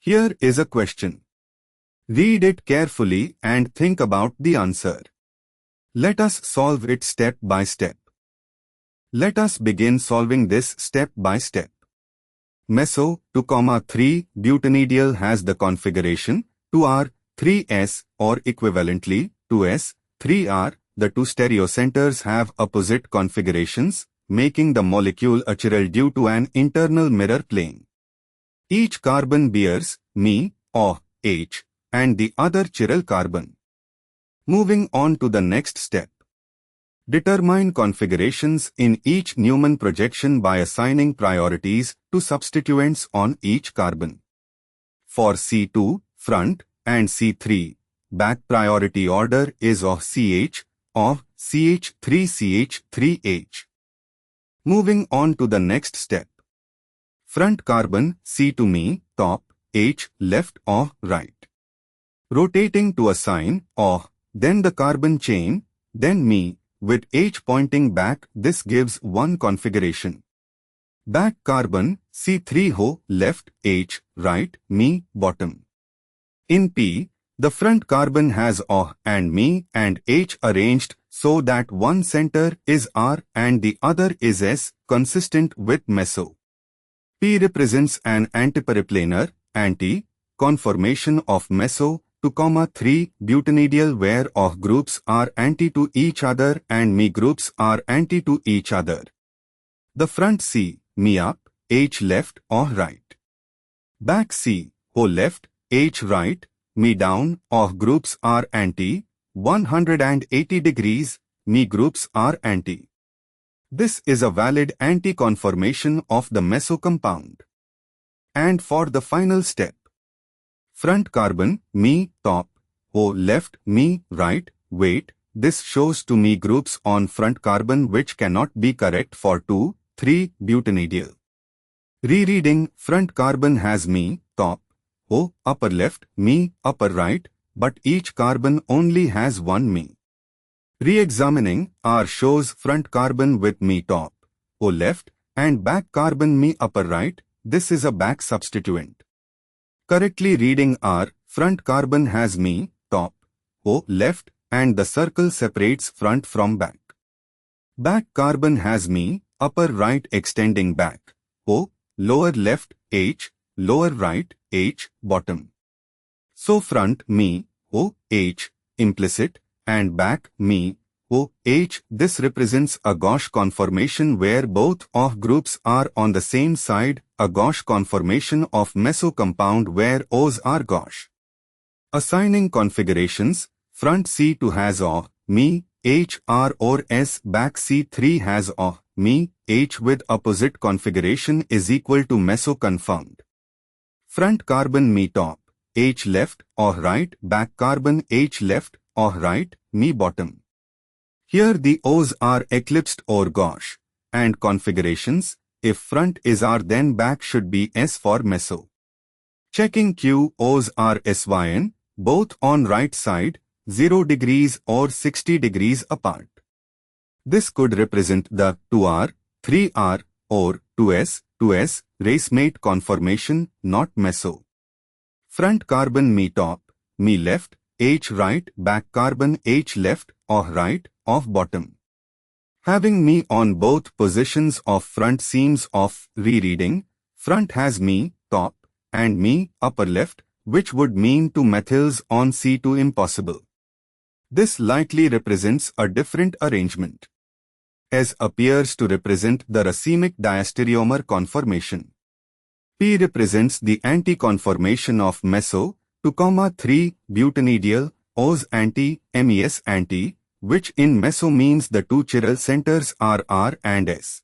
Here is a question. Read it carefully and think about the answer. Let us solve it step by step. Let us begin solving this step by step. Meso 2,3-butanediol has the configuration 2R, 3S or equivalently 2S, 3R. The two stereocenters have opposite configurations, making the molecule achiral due to an internal mirror plane. Each carbon bears Me, O, H, and the other chiral carbon. Moving on to the next step. Determine configurations in each Newman projection by assigning priorities to substituents on each carbon. For C2, front, and C3, back priority order is of CH, of CH3CH3H. Moving on to the next step. Front carbon C to Me, top, H, left or right. Rotating to assign O, then the carbon chain, then Me, with H pointing back. This gives one configuration. Back carbon C3 Ho, left, H, right, Me, bottom. In P, the front carbon has O and Me and H arranged so that one center is R and the other is S, consistent with meso. P represents an antiperiplanar, conformation of meso 2,3-butanediol where O groups are anti to each other and Me groups are anti to each other. The front C, Me up, H left or right. Back C, O left, H right, Me down, O groups are anti, 180 degrees, Me groups are anti. This is a valid anti-conformation of the meso compound. And for the final step. Front carbon, Me, top, O left, Me, right, wait, this shows to Me groups on front carbon which cannot be correct for 2,3-butanediol. Rereading, front carbon has Me, top, O, upper left, Me, upper right, but each carbon only has one Me. Re-examining, R shows front carbon with Me top, O left, and back carbon Me upper right. This is a back substituent. Correctly reading R, front carbon has Me, top, O left, and the circle separates front from back. Back carbon has Me, upper right extending back, O, lower left, H, lower right, H, bottom. So front Me, O, H, implicit, and back Me, O, H. This represents a gauche conformation where both of groups are on the same side, a gauche conformation of meso compound where O's are gauche. Assigning configurations, front C2 has O, Me, H, R or S, back C3 has O, Me, H with opposite configuration is equal to meso confirmed. Front carbon Me top, H left or right, back carbon H left or right, Me bottom. Here the O's are eclipsed or gauche, and configurations, if front is R then back should be S for meso. Checking Q, O's are SYN, both on right side, 0 degrees or 60 degrees apart. This could represent the 2R, 3R or 2S, 2S racemate conformation, not meso. Front carbon Me top, Me left, H right, back carbon H left or right, of bottom. Having Me on both positions of front seams of rereading, front has Me, top, and Me, upper left, which would mean two methyls on C2 impossible. This likely represents a different arrangement. S appears to represent the racemic diastereomer conformation. P represents the anti-conformation of meso, 2,3-butanediol, O's anti, MES anti, which in meso means the two chiral centers are R and S.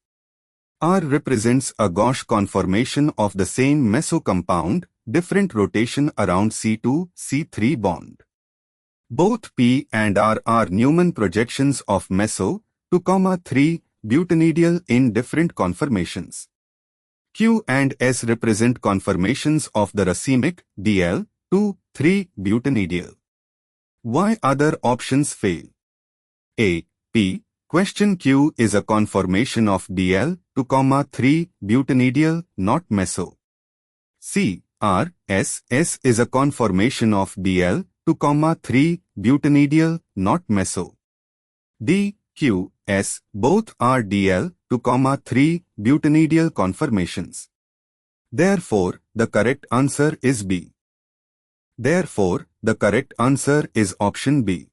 R represents a gauche conformation of the same meso compound, different rotation around C2, C3 bond. Both P and R are Newman projections of meso, 2,3-butanediol in different conformations. Q and S represent conformations of the racemic, DL, 2,3-butanediol. Why other options fail? A. P. Question Q is a conformation of DL, 2,3-butanediol, not meso. C. R, S, S is a conformation of Dl 2,3 butanediol, not meso. D, Q, S, both are Dl 2,3 butanediol conformations. Therefore, the correct answer is B. Therefore, the correct answer is option B.